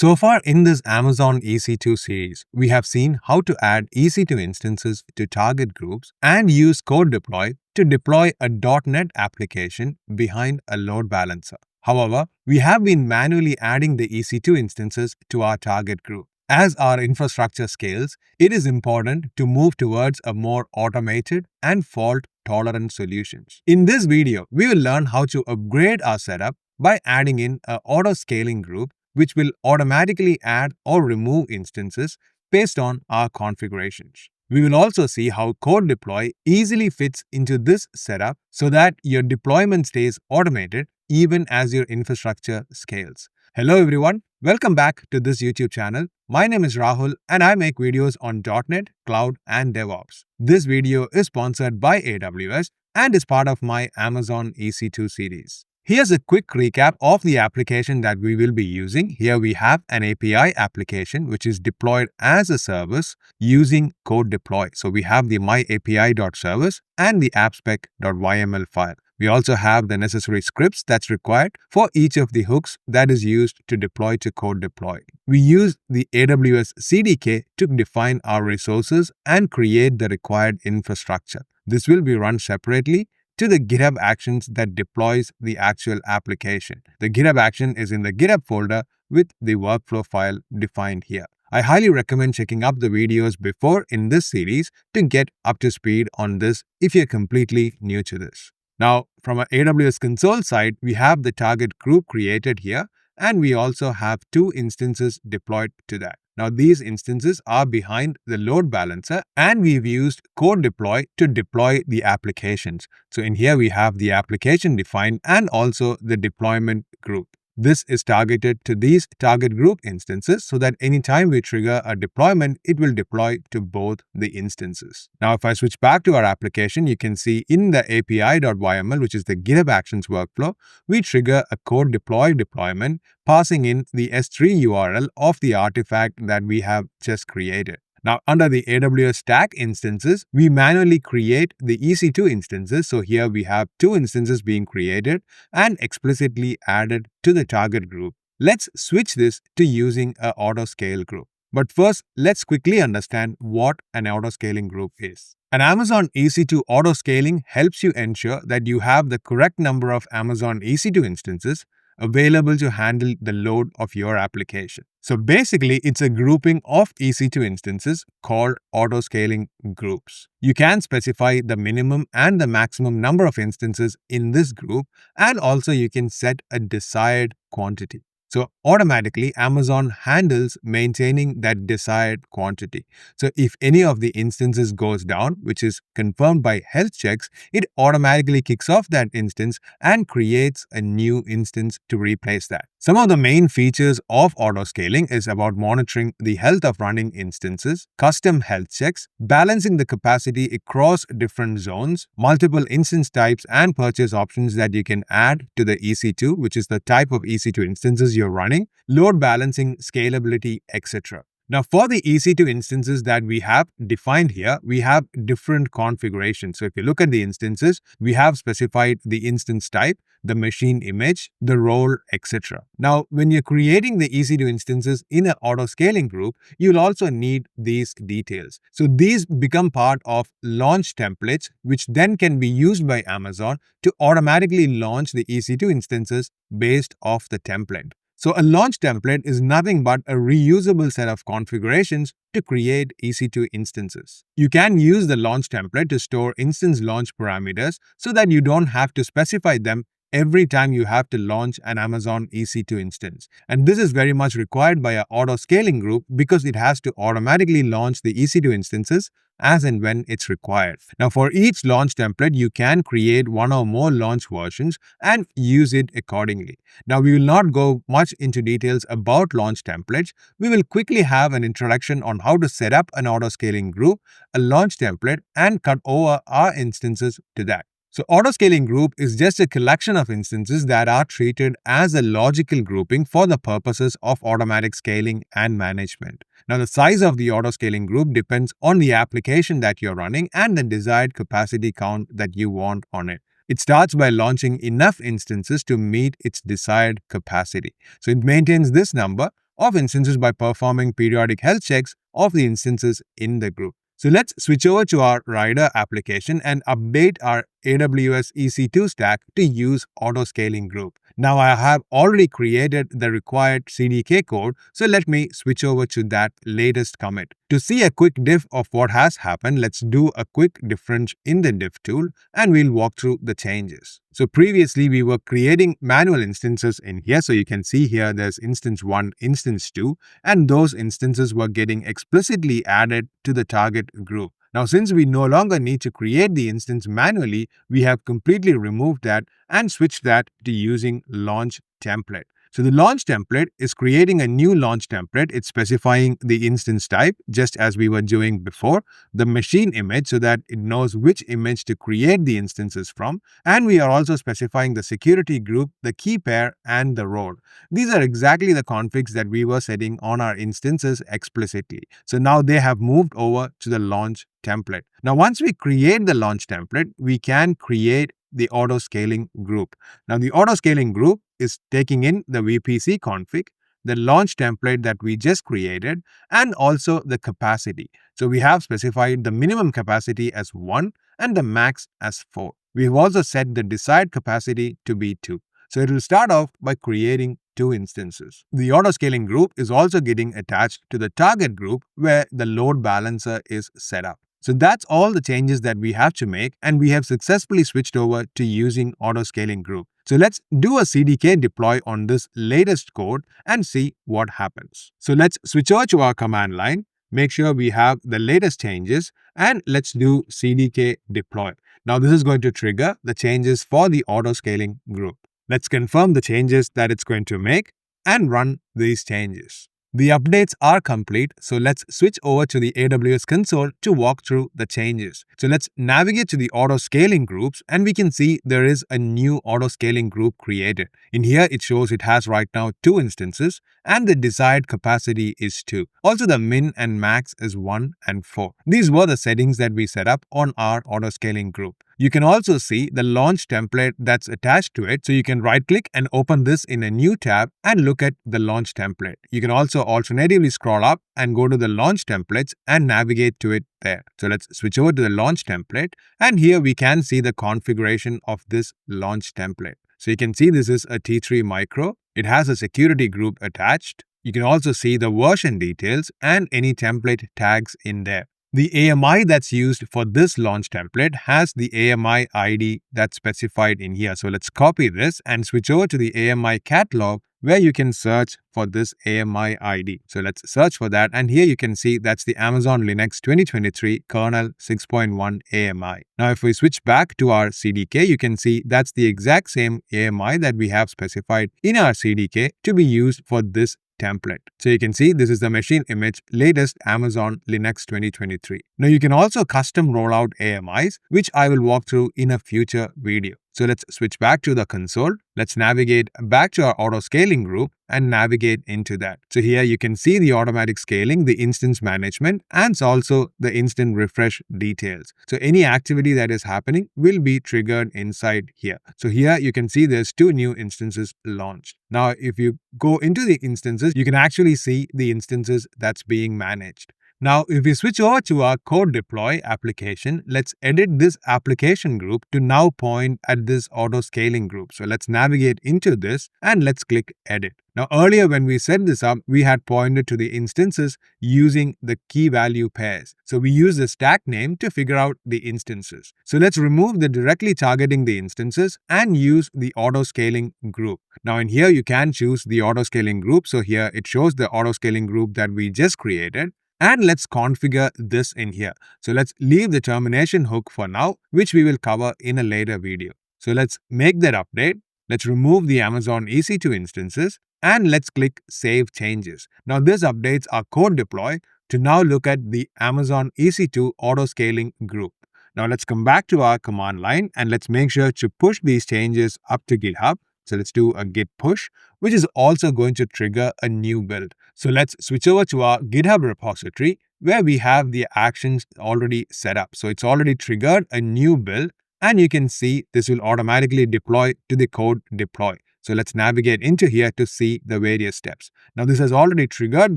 So far in this Amazon EC2 series, we have seen how to add EC2 instances to target groups and use CodeDeploy to deploy a .NET application behind a load balancer. However, we have been manually adding the EC2 instances to our target group. As our infrastructure scales, it is important to move towards a more automated and fault-tolerant solutions. In this video, we will learn how to upgrade our setup by adding in an auto-scaling group which will automatically add or remove instances based on our configurations. We will also see how CodeDeploy easily fits into this setup so that your deployment stays automated even as your infrastructure scales. Hello everyone, welcome back to this YouTube channel. My name is Rahul and I make videos on .NET, Cloud and DevOps. This video is sponsored by AWS and is part of my Amazon EC2 series. Here's a quick recap of the application that we will be using. Here we have an API application which is deployed as a service using CodeDeploy. So we have the myapi.service and the appspec.yml file. We also have the necessary scripts that's required for each of the hooks that is used to deploy to CodeDeploy. We use the AWS CDK to define our resources and create the required infrastructure. This will be run separately to the GitHub actions that deploys the actual application. The GitHub action is in the GitHub folder with the workflow file defined here. I highly recommend checking up the videos before in this series to get up to speed on this if you're completely new to this. Now, from an AWS console side, we have the target group created here, and we also have two instances deployed to that. Now, these instances are behind the load balancer and we've used CodeDeploy to deploy the applications. So in here, we have the application defined and also the deployment group. This is targeted to these target group instances so that anytime we trigger a deployment, it will deploy to both the instances. Now, if I switch back to our application, you can see in the api.yml, which is the GitHub Actions workflow, we trigger a CodeDeploy deployment, passing in the S3 URL of the artifact that we have just created. Now, under the AWS Stack instances, we manually create the EC2 instances. So here we have two instances being created and explicitly added to the target group. Let's switch this to using an auto-scale group. But first, let's quickly understand what an auto-scaling group is. An Amazon EC2 auto-scaling helps you ensure that you have the correct number of Amazon EC2 instances available to handle the load of your application. So basically, it's a grouping of EC2 instances called auto-scaling groups. You can specify the minimum and the maximum number of instances in this group, and also you can set a desired quantity. So automatically, Amazon handles maintaining that desired quantity. So if any of the instances goes down, which is confirmed by health checks, it automatically kicks off that instance and creates a new instance to replace that. Some of the main features of auto-scaling is about monitoring the health of running instances, custom health checks, balancing the capacity across different zones, multiple instance types and purchase options that you can add to the EC2, which is the type of EC2 instances you're running, load balancing, scalability, etc. Now, for the EC2 instances that we have defined here, we have different configurations. So if you look at the instances, we have specified the instance type, the machine image, the role, etc. Now, when you're creating the EC2 instances in an auto-scaling group, you'll also need these details. So these become part of launch templates, which then can be used by Amazon to automatically launch the EC2 instances based off the template. So a launch template is nothing but a reusable set of configurations to create EC2 instances. You can use the launch template to store instance launch parameters so that you don't have to specify them every time you have to launch an Amazon EC2 instance. And this is very much required by an auto-scaling group because it has to automatically launch the EC2 instances as and when it's required. Now, for each launch template, you can create one or more launch versions and use it accordingly. Now, we will not go much into details about launch templates. We will quickly have an introduction on how to set up an auto-scaling group, a launch template, and cut over our instances to that. So auto-scaling group is just a collection of instances that are treated as a logical grouping for the purposes of automatic scaling and management. Now, the size of the auto-scaling group depends on the application that you're running and the desired capacity count that you want on it. It starts by launching enough instances to meet its desired capacity. So it maintains this number of instances by performing periodic health checks of the instances in the group. So let's switch over to our rider application and update our AWS EC2 stack to use auto-scaling group. Now I have already created the required CDK code, so let me switch over to that latest commit. To see a quick diff of what has happened, let's do a quick difference in the diff tool and we'll walk through the changes. So previously we were creating manual instances in here. So you can see here there's instance 1, instance 2, and those instances were getting explicitly added to the target group. Now, since we no longer need to create the instance manually, we have completely removed that and switched that to using launch template. So the launch template is creating a new launch template. It's specifying the instance type, just as we were doing before, the machine image so that it knows which image to create the instances from. And we are also specifying the security group, the key pair, and the role. These are exactly the configs that we were setting on our instances explicitly. So now they have moved over to the launch template. Now, once we create the launch template, we can create the auto-scaling group. Now, the auto-scaling group is taking in the VPC config, the launch template that we just created, and also the capacity. So we have specified the minimum capacity as 1 and the max as 4. We have also set the desired capacity to be 2. So it will start off by creating 2 instances. The auto-scaling group is also getting attached to the target group where the load balancer is set up. So that's all the changes that we have to make, and we have successfully switched over to using auto-scaling group. So let's do a CDK deploy on this latest code and see what happens. So let's switch over to our command line, make sure we have the latest changes, and let's do CDK deploy. Now this is going to trigger the changes for the auto-scaling group. Let's confirm the changes that it's going to make and run these changes. The updates are complete, so let's switch over to the AWS console to walk through the changes. So let's navigate to the auto-scaling groups and we can see there is a new auto-scaling group created. In here, it shows it has right now 2 instances and the desired capacity is 2. Also, the min and max is 1 and 4. These were the settings that we set up on our auto-scaling group. You can also see the launch template that's attached to it. So you can right click and open this in a new tab and look at the launch template. You can also alternatively scroll up and go to the launch templates and navigate to it there. So let's switch over to the launch template, and here we can see the configuration of this launch template. So you can see this is a T3 micro. It has a security group attached. You can also see the version details and any template tags in there. The AMI that's used for this launch template has the AMI ID that's specified in here. So let's copy this and switch over to the AMI catalog where you can search for this AMI ID. So let's search for that, and here you can see that's the Amazon Linux 2023 kernel 6.1 AMI. Now if we switch back to our CDK, you can see that's the exact same AMI that we have specified in our CDK to be used for this template. So you can see this is the machine image latest Amazon Linux 2023. Now you can also custom roll out AMIs, which I will walk through in a future video. So let's switch back to the console. Let's navigate back to our auto scaling group and navigate into that. So here you can see the automatic scaling, the instance management, and also the instant refresh details. So any activity that is happening will be triggered inside here. So here you can see there's 2 new instances launched. Now, if you go into the instances, you can actually see the instances that's being managed. Now, if we switch over to our CodeDeploy application, let's edit this application group to now point at this auto scaling group. So let's navigate into this and let's click edit. Now, earlier when we set this up, we had pointed to the instances using the key value pairs. So we use the stack name to figure out the instances. So let's remove the directly targeting the instances and use the auto scaling group. Now in here, you can choose the auto scaling group. So here it shows the auto scaling group that we just created. And let's configure this in here. So let's leave the termination hook for now, which we will cover in a later video. So let's make that update. Let's remove the Amazon EC2 instances and let's click Save Changes. Now this updates our CodeDeploy to now look at the Amazon EC2 auto scaling group. Now let's come back to our command line and let's make sure to push these changes up to GitHub. So let's do a git push, which is also going to trigger a new build. So let's switch over to our GitHub repository where we have the actions already set up. So it's already triggered a new build, and you can see this will automatically deploy to the code deploy. So let's navigate into here to see the various steps. Now this has already triggered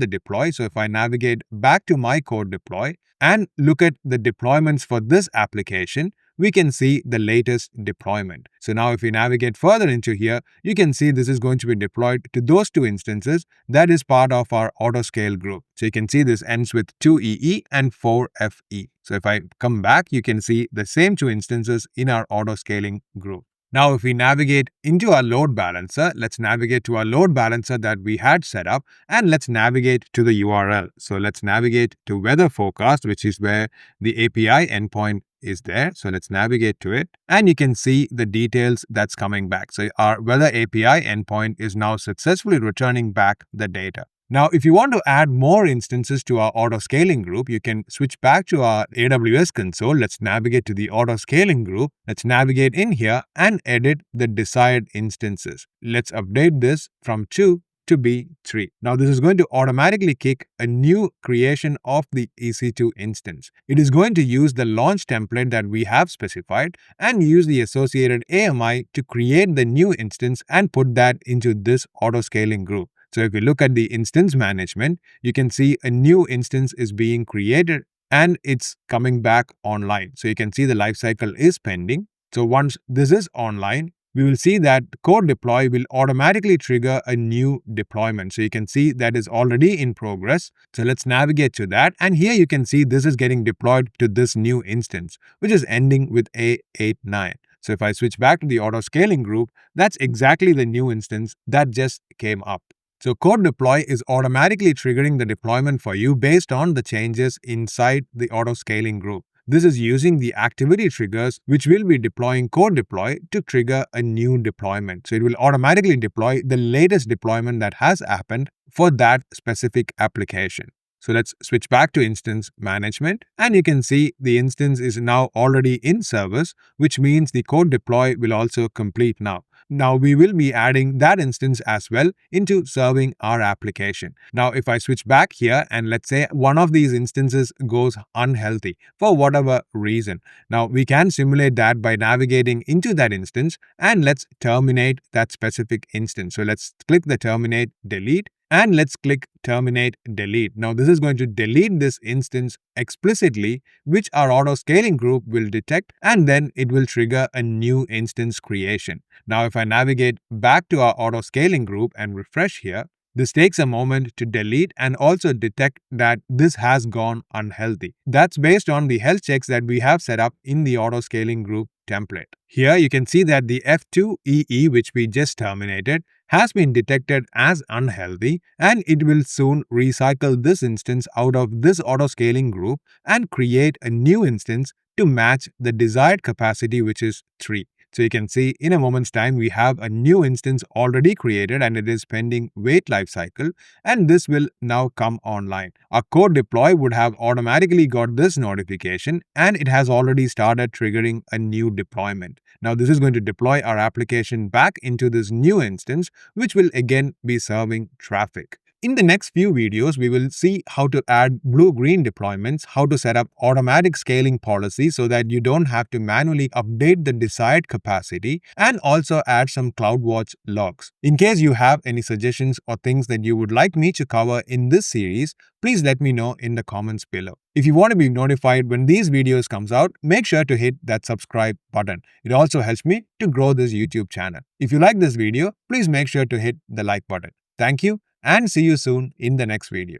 the deploy. So if I navigate back to my code deploy and look at the deployments for this application, we can see the latest deployment. So now if we navigate further into here, you can see this is going to be deployed to those two instances that is part of our autoscale group. So you can see this ends with 2EE and 4FE. So if I come back, you can see the same two instances in our autoscaling group. Now, if we navigate into our load balancer, let's navigate to our load balancer that we had set up, and let's navigate to the URL. So let's navigate to weather forecast, which is where the API endpoint is there. So let's navigate to it, and you can see the details that's coming back. So our weather API endpoint is now successfully returning back the data. Now, if you want to add more instances to our autoscaling group, you can switch back to our AWS console. Let's navigate to the autoscaling group. Let's navigate in here and edit the desired instances. Let's update this from 2 to be 3. Now, this is going to automatically kick a new creation of the EC2 instance. It is going to use the launch template that we have specified and use the associated AMI to create the new instance and put that into this autoscaling group. So if you look at the instance management, you can see a new instance is being created and it's coming back online. So you can see the lifecycle is pending. So once this is online, we will see that CodeDeploy will automatically trigger a new deployment. So you can see that is already in progress. So let's navigate to that. And here you can see this is getting deployed to this new instance, which is ending with A89. So if I switch back to the autoscaling group, that's exactly the new instance that just came up. So CodeDeploy is automatically triggering the deployment for you based on the changes inside the autoscaling group. This is using the activity triggers which will be deploying CodeDeploy to trigger a new deployment. So it will automatically deploy the latest deployment that has happened for that specific application. So let's switch back to instance management, and you can see the instance is now already in service, which means the CodeDeploy will also complete now. Now we will be adding that instance as well into serving our application. Now if I switch back here and let's say one of these instances goes unhealthy for whatever reason. Now we can simulate that by navigating into that instance and let's terminate that specific instance. So let's click the terminate delete. And let's click terminate delete. Now this is going to delete this instance explicitly, which our autoscaling group will detect, and then it will trigger a new instance creation. Now if I navigate back to our autoscaling group and refresh here, this takes a moment to delete and also detect that this has gone unhealthy. That's based on the health checks that we have set up in the autoscaling group template. Here you can see that the F2EE, which we just terminated, has been detected as unhealthy, and it will soon recycle this instance out of this autoscaling group and create a new instance to match the desired capacity, which is 3. So you can see in a moment's time, we have a new instance already created and it is pending wait lifecycle, and this will now come online. Our CodeDeploy would have automatically got this notification and it has already started triggering a new deployment. Now this is going to deploy our application back into this new instance, which will again be serving traffic. In the next few videos, we will see how to add blue-green deployments, how to set up automatic scaling policies so that you don't have to manually update the desired capacity, and also add some CloudWatch logs. In case you have any suggestions or things that you would like me to cover in this series, please let me know in the comments below. If you want to be notified when these videos comes out, make sure to hit that subscribe button. It also helps me to grow this YouTube channel. If you like this video, please make sure to hit the like button. Thank you, and see you soon in the next video.